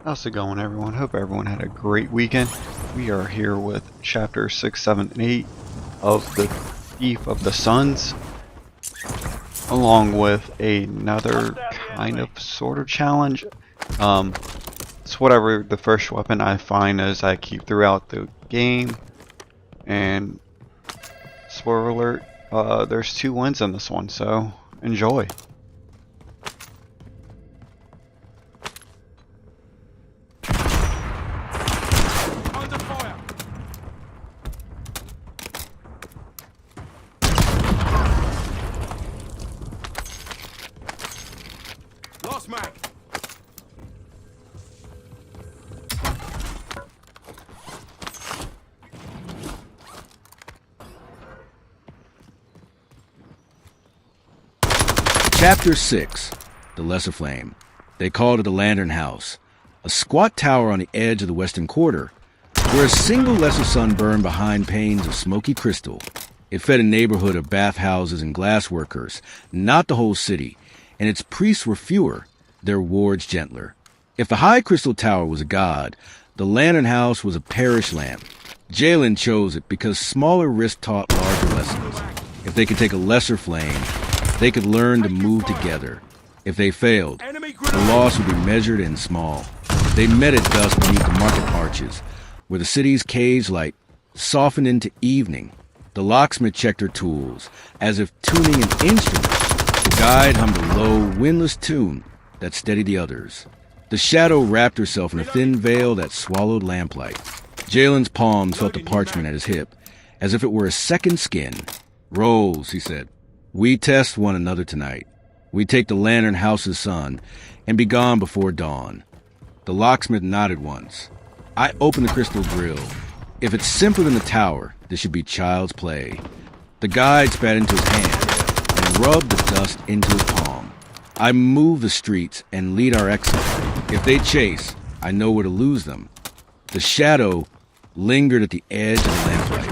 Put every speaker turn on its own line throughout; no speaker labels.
How's it going, everyone? Hope everyone had a great weekend. We are here with chapter 6, 7, and 8 of the Thief of the Suns, along with another kind of sort of challenge. It's whatever the first weapon I find as I keep throughout the game. And spoiler alert, there's 2 wins in this one, so enjoy.
Mag.
Chapter 6, The Lesser Flame. They called it the Lantern House, a squat tower on the edge of the western quarter, where a single lesser sun burned behind panes of smoky crystal. It fed a neighborhood of bathhouses and glassworkers, not the whole city, and its priests were fewer, their wards gentler. If the high crystal tower was a god, the Lantern House was a parish lamp. Jalen chose it because smaller risks taught larger lessons. If they could take a lesser flame, they could learn to move together. If they failed, the loss would be measured and small. They met at dusk beneath the market arches, where the city's cage light softened into evening. The locksmith checked her tools, as if tuning an instrument. The guide hummed a low, windless tune that steadied the others. The shadow wrapped herself in a thin veil that swallowed lamplight. Jalen's palms felt the parchment at his hip, as if it were a second skin. "Rolls," he said. "We test one another tonight. We take the Lantern House's sun and be gone before dawn." The locksmith nodded once. I opened the crystal grill. If it's simpler than the tower, this should be child's play. The guide spat into his hand and rubbed the dust into his palm. I move the streets and lead our exit. If they chase, I know where to lose them. The shadow lingered at the edge of the lamplight.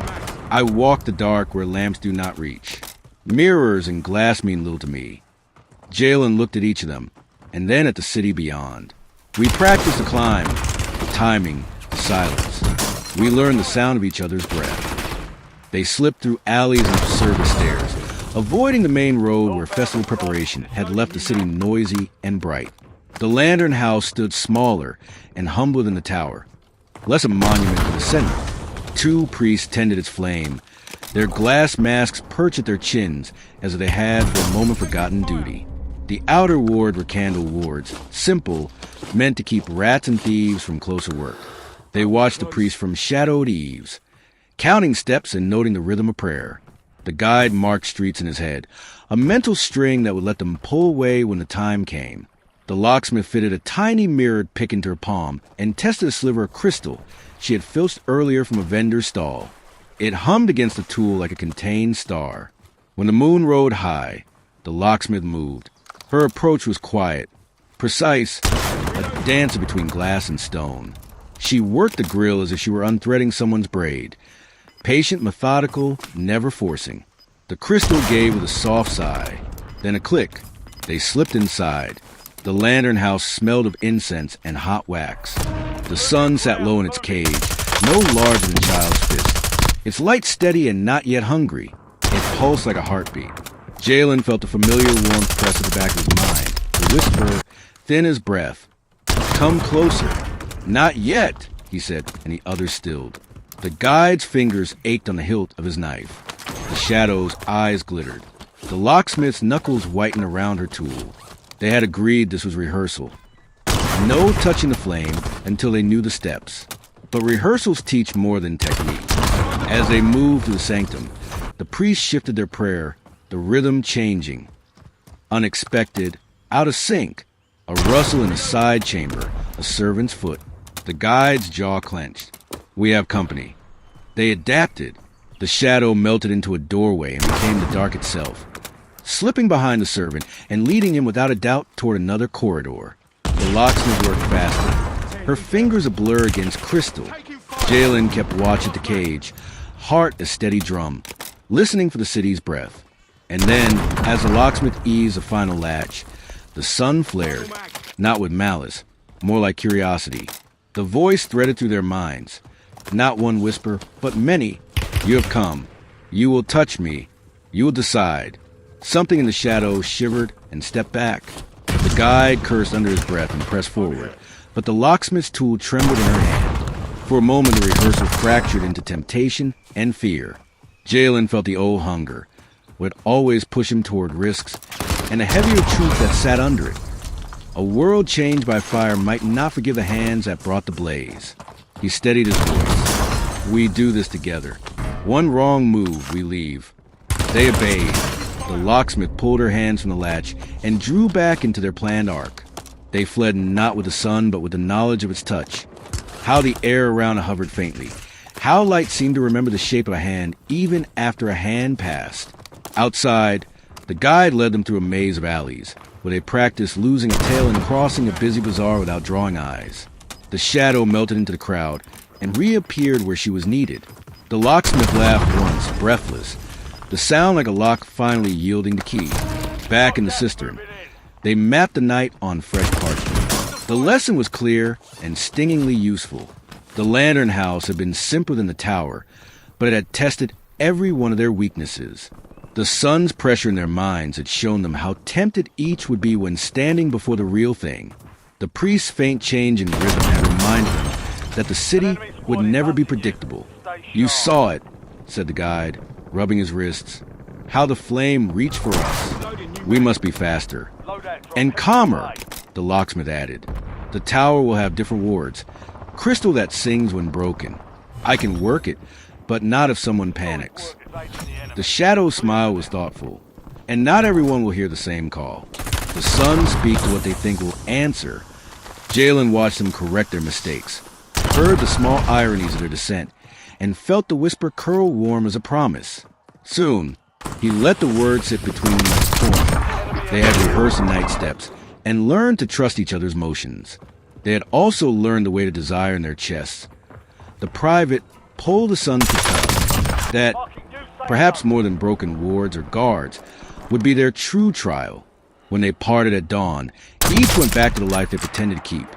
I walk the dark where lamps do not reach. Mirrors and glass mean little to me. Jalen looked at each of them, and then at the city beyond. We practiced the climb, the timing, the silence. We learned the sound of each other's breath. They slipped through alleys and service stairs, avoiding the main road where festival preparation had left the city noisy and bright. The Lantern House stood smaller and humbler than the tower, less a monument to the center. 2 priests tended its flame, their glass masks perched at their chins as if they had for a moment forgotten duty. The outer ward were candle wards, simple, meant to keep rats and thieves from closer work. They watched the priests from shadowed eaves, counting steps and noting the rhythm of prayer. The guide marked streets in his head, a mental string that would let them pull away when the time came. The locksmith fitted a tiny mirrored pick into her palm and tested a sliver of crystal she had filched earlier from a vendor's stall. It hummed against the tool like a contained star. When the moon rode high, the locksmith moved. Her approach was quiet, precise, a dance between glass and stone. She worked the grill as if she were unthreading someone's braid. Patient, methodical, never forcing. The crystal gave with a soft sigh, then a click. They slipped inside. The Lantern House smelled of incense and hot wax. The sun sat low in its cage, no larger than a child's fist. Its light steady and not yet hungry. It pulsed like a heartbeat. Jalen felt the familiar warm press at the back of his mind. The whisper, thin as breath. "Come closer." "Not yet," he said, and the others stilled. The guide's fingers ached on the hilt of his knife. The shadow's eyes glittered. The locksmith's knuckles whitened around her tool. They had agreed this was rehearsal. No touching the flame until they knew the steps. But rehearsals teach more than technique. As they moved through the sanctum, the priests shifted their prayer, the rhythm changing. Unexpected, out of sync, a rustle in a side chamber, a servant's foot. The guide's jaw clenched. "We have company." They adapted. The shadow melted into a doorway and became the dark itself, slipping behind the servant and leading him without a doubt toward another corridor. The locksmith worked faster, her fingers a blur against crystal. Jalen kept watch at the cage, heart a steady drum, listening for the city's breath. And then, as the locksmith eased the final latch, the sun flared, not with malice, more like curiosity. The voice threaded through their minds. Not one whisper, but many. You have come. You will touch me. You will decide. Something in the shadows shivered and stepped back. The guide cursed under his breath and pressed forward, but the locksmith's tool trembled in her hand. For a moment, the rehearsal fractured into temptation and fear. Jalen felt the old hunger, would always push him toward risks, and a heavier truth that sat under it. A world changed by fire might not forgive the hands that brought the blaze. He steadied his voice. We do this together. One wrong move, we leave. They obeyed. The locksmith pulled her hands from the latch and drew back into their planned arc. They fled not with the sun, but with the knowledge of its touch. How the air around it hovered faintly. How light seemed to remember the shape of a hand even after a hand passed. Outside, the guide led them through a maze of alleys, where they practiced losing a tail and crossing a busy bazaar without drawing eyes. The shadow melted into the crowd and reappeared where she was needed. The locksmith laughed once, breathless, the sound like a lock finally yielding the key. Back in the cistern, they mapped the night on fresh parchment. The lesson was clear and stingingly useful. The lantern house had been simpler than the tower, but it had tested every one of their weaknesses. The sun's pressure in their minds had shown them how tempted each would be when standing before the real thing. The priest's faint change in rhythm had reminded them that the city would never be predictable. You saw it, said the guide, rubbing his wrists. How the flame reached for us. We must be faster. And calmer, the locksmith added. The tower will have different wards. Crystal that sings when broken. I can work it, but not if someone panics. The shadow's smile was thoughtful. And not everyone will hear the same call. The suns speak to what they think will answer. Jalen watched them correct their mistakes, heard the small ironies of their descent, and felt the whisper curl warm as a promise. Soon, he let the words sit between his torn. They had rehearsed night steps and learned to trust each other's motions. They had also learned the way to desire in their chests. The private pulled the sun to tell that, perhaps more than broken wards or guards, would be their true trial. When they parted at dawn, each went back to the life they pretended to keep.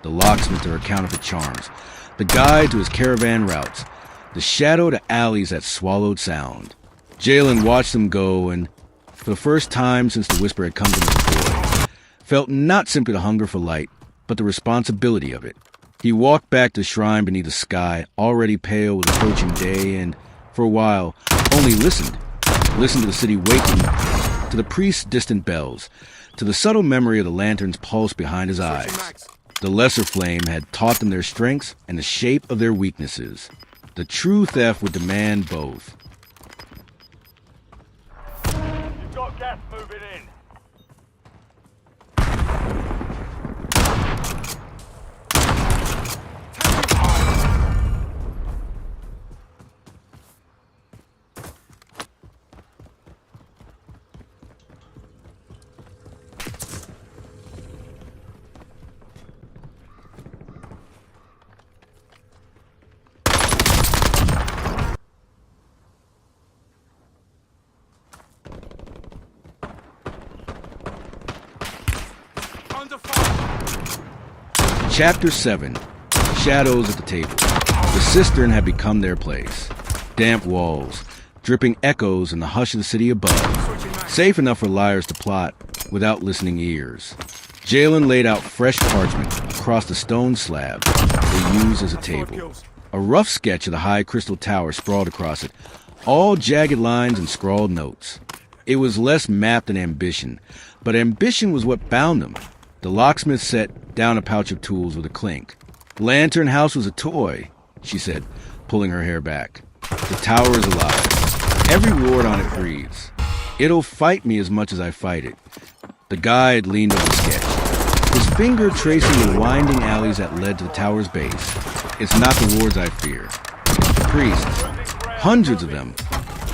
The locksmith to her counterfeit charms, the guide to his caravan routes, the shadow to alleys that swallowed sound. Jalen watched them go and, for the first time since the whisper had come to him before, felt not simply the hunger for light, but the responsibility of it. He walked back to the shrine beneath the sky, already pale with approaching day, and, for a while, only listened. Listened to the city waking, to the priest's distant bells, to the subtle memory of the lantern's pulse behind his eyes. The lesser flame had taught them their strengths and the shape of their weaknesses. The true theft would demand both.
You've got gas moving in.
Chapter 7. Shadows at the table. The cistern had become their place. Damp walls, dripping echoes in the hush of the city above. Safe enough for liars to plot without listening ears. Jalen laid out fresh parchment across the stone slab they used as a table. A rough sketch of the high crystal tower sprawled across it, all jagged lines and scrawled notes. It was less map than ambition, but ambition was what bound them. The locksmith set down a pouch of tools with a clink. Lantern House was a toy, she said, pulling her hair back. The tower is alive. Every ward on it breathes. It'll fight me as much as I fight it. The guide leaned over the sketch, his finger tracing the winding alleys that led to the tower's base. It's not the wards I fear. It's the priests. Hundreds of them,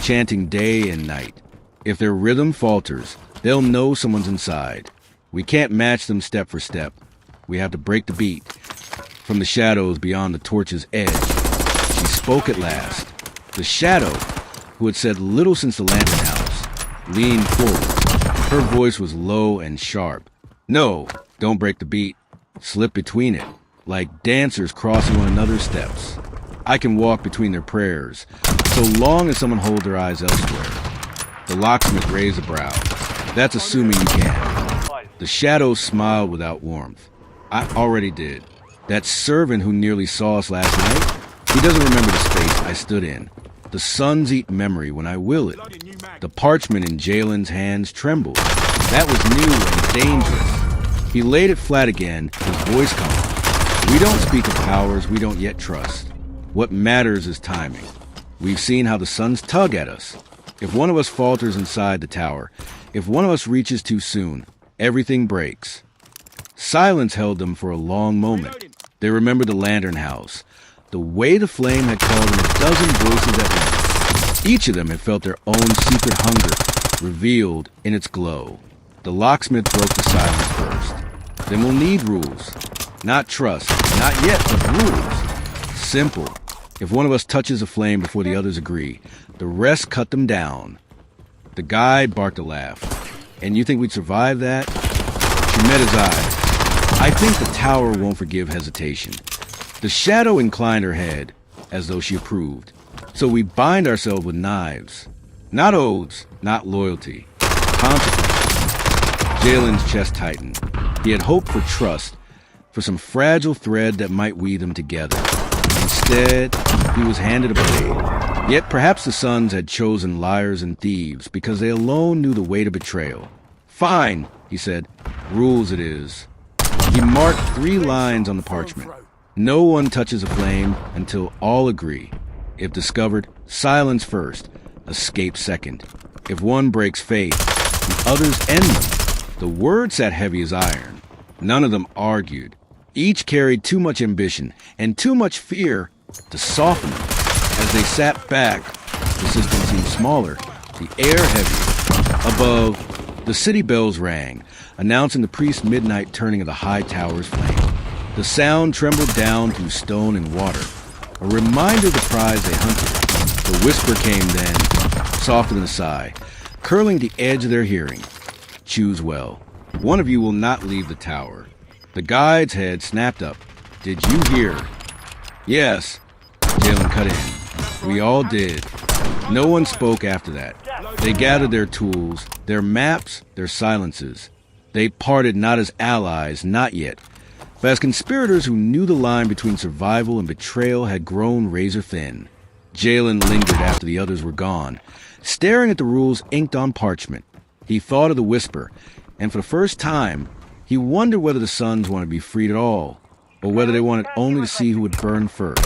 chanting day and night. If their rhythm falters, they'll know someone's inside. We can't match them step for step. We have to break the beat. From the shadows beyond the torch's edge, she spoke at last. The shadow, who had said little since the lantern house, leaned forward. Her voice was low and sharp. No, don't break the beat. slip between it, like dancers crossing one another's steps. I can walk between their prayers, so long as someone holds their eyes elsewhere. The locksmith raised a brow. That's assuming you can. The shadows smiled without warmth. I already did. That servant who nearly saw us last night, he doesn't remember the space I stood in. The suns eat memory when I will it. The parchment in Jalen's hands trembled. That was new and dangerous. He laid it flat again, his voice calm. We don't speak of powers we don't yet trust. What matters is timing. We've seen how the suns tug at us. If one of us falters inside the tower, if one of us reaches too soon, everything breaks. Silence held them for a long moment. They remembered the lantern house, the way the flame had called in a dozen voices at once. Each of them had felt their own secret hunger revealed in its glow. The locksmith broke the silence first. Then we'll need rules. Not trust, not yet, but rules. Simple. If one of us touches a flame before the others agree, the rest cut them down. The guide barked a laugh. And you think we'd survive that? She met his eyes. I think the tower won't forgive hesitation. The shadow inclined her head, as though she approved. So we bind ourselves with knives. Not oaths, not loyalty. Consequences. Jalen's chest tightened. He had hoped for trust, for some fragile thread that might weave them together. Instead, he was handed a blade. Yet perhaps the sons had chosen liars and thieves because they alone knew the weight of betrayal. Fine, he said. Rules it is. He marked 3 lines on the parchment. No one touches a flame until all agree. If discovered, silence first, escape second. If one breaks faith, the others end them. The word sat heavy as iron. None of them argued. Each carried too much ambition and too much fear to soften them. As they sat back, the system seemed smaller, the air heavier. Above, the city bells rang, announcing the priest's midnight turning of the high tower's flame. The sound trembled down through stone and water, a reminder of the prize they hunted. The whisper came then, softer than a sigh, curling the edge of their hearing. Choose well. One of you will not leave the tower. The guide's head snapped up. Did you hear? Yes. Jalen cut in. We all did. No one spoke after that. They gathered their tools, their maps, their silences. They parted not as allies, not yet, but as conspirators who knew the line between survival and betrayal had grown razor thin. Jalen lingered after the others were gone, staring at the rules inked on parchment. He thought of the whisper, and for the first time, he wondered whether the sons wanted to be freed at all, or whether they wanted only to see who would burn first.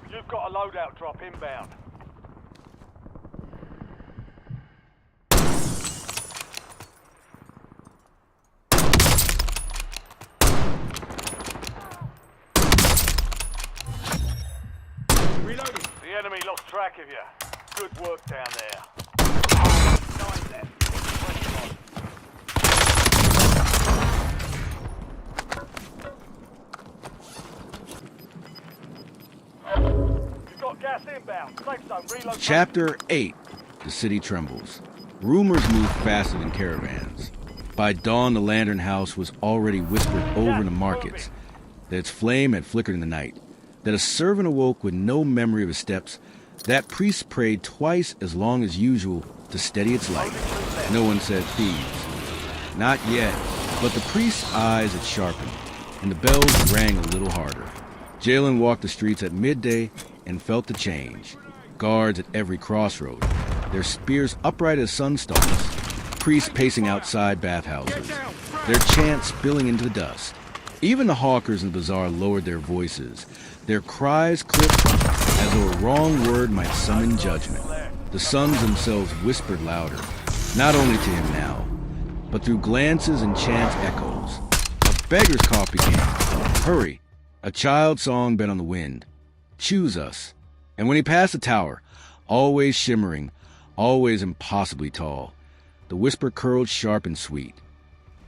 You've got a loadout drop inbound. The enemy lost track of you. Good work down there. Nine left. You've got gas inbound. Safe zone reload.
Chapter 8. The city trembles. Rumors move faster than caravans. By dawn, the lantern house was already whispered over in the markets, that its flame had flickered in the night, that a servant awoke with no memory of his steps, that priest prayed twice as long as usual to steady its light. No one said thieves. Not yet, but the priest's eyes had sharpened, and the bells rang a little harder. Jalen walked the streets at midday and felt the change. Guards at every crossroad, their spears upright as sunstars, priests pacing outside bathhouses, their chants spilling into the dust. Even the hawkers in the bazaar lowered their voices, their cries clipped as though a wrong word might summon judgment. The sons themselves whispered louder, not only to him now, but through glances and chant echoes. A beggar's cough began. Hurry! A child's song bent on the wind. Choose us. And when he passed the tower, always shimmering, always impossibly tall, the whisper curled sharp and sweet.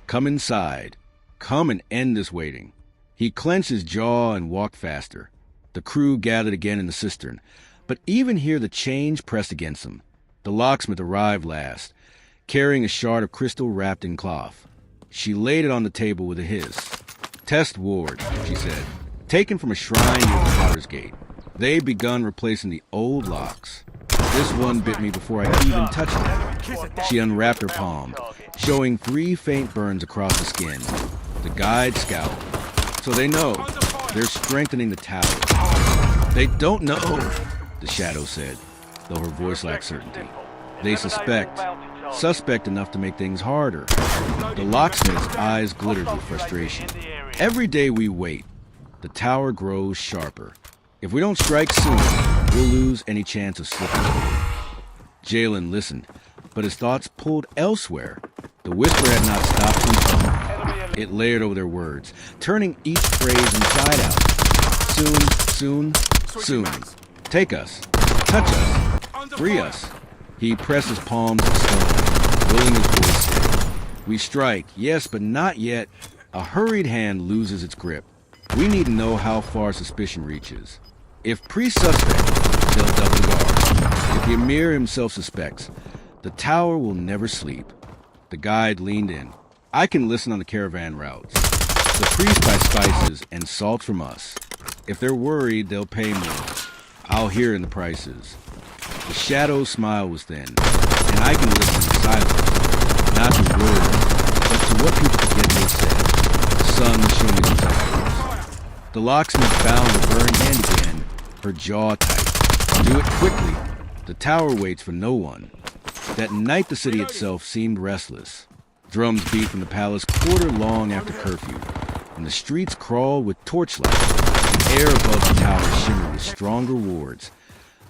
Come inside. Come and end this waiting. He clenched his jaw and walked faster. The crew gathered again in the cistern, but even here the change pressed against him. The locksmith arrived last, carrying a shard of crystal wrapped in cloth. She laid it on the table with a hiss. "Test ward," she said, "taken from a shrine near the Potter's Gate. They've begun replacing the old locks. This one bit me before I even touched it." She unwrapped her palm, showing 3 faint burns across the skin. The guide scowled. "So they know. They're strengthening the tower." "They don't know," the shadow said, though her voice lacked certainty. "They suspect. Suspect enough to make things harder." The locksmith's eyes glittered with frustration. "Every day we wait, the tower grows sharper. If we don't strike soon, we'll lose any chance of slipping through." Jalen listened, but his thoughts pulled elsewhere. The whisper had not stopped from coming. It layered over their words, turning each phrase inside out. Soon, soon, soon. Take us. Touch us. Free us. He pressed his palms to stone, willing his voice steady. "We strike, yes, but not yet." A hurried hand loses its grip. "We need to know how far suspicion reaches. If pre-suspect, they'll double guard. If the Emir himself suspects, the tower will never sleep." The guide leaned in. "I can listen on the caravan routes. The priest buys spices and salt from us. If they're worried, they'll pay more. I'll hear in the prices." The shadow's smile was thin, and I can listen in silence, not to words, but to what people forget they said. The sun was showing its shadows. The locksmith found the burned hand again, her jaw tight. "Do it quickly. The tower waits for no one." That night the city itself seemed restless. Drums beat from the palace quarter long after curfew, and the streets crawled with torchlight. The air above the tower shimmered with stronger wards,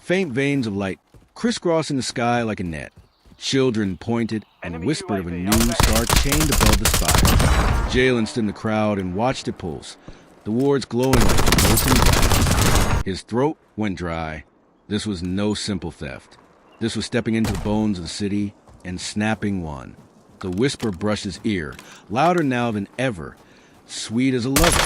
faint veins of light crisscrossing the sky like a net. Children pointed and whispered of a new star chained above the spire. Jalen stood in the crowd and watched it pulse, the wards glowing like molten glass. His throat went dry. This was no simple theft. This was stepping into the bones of the city and snapping one. The whisper brushed his ear, louder now than ever, sweet as a lover.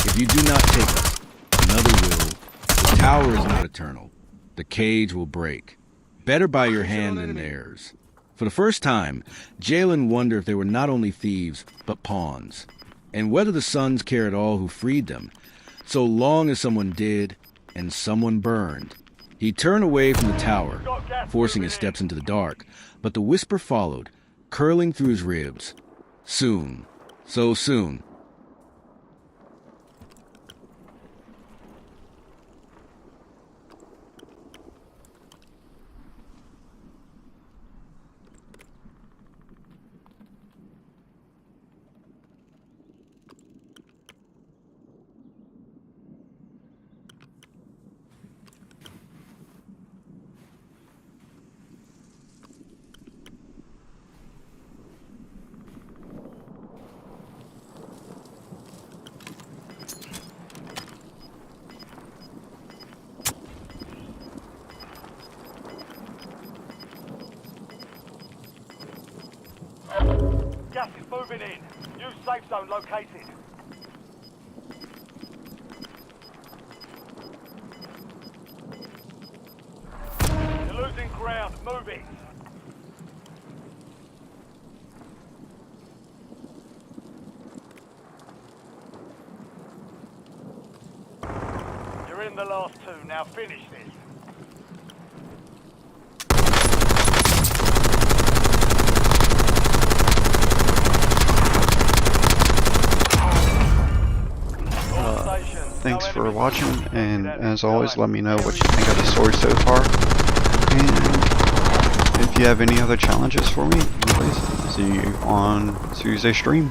"If you do not take us, another will. The tower is not eternal. The cage will break. Better by your hand than theirs." For the first time, Jalen wondered if they were not only thieves, but pawns, and whether the sons cared at all who freed them, so long as someone did, and someone burned. He turned away from the tower, forcing his steps into the dark, but the whisper followed, curling through his ribs. "Soon. So soon."
Gas is moving in. New safe zone located. You're losing ground. Move it. You're in the last 2. Now finish this.
Thanks for watching, and as always, let me know what you think of the story so far. And if you have any other challenges for me, anyways, see you on Tuesday stream.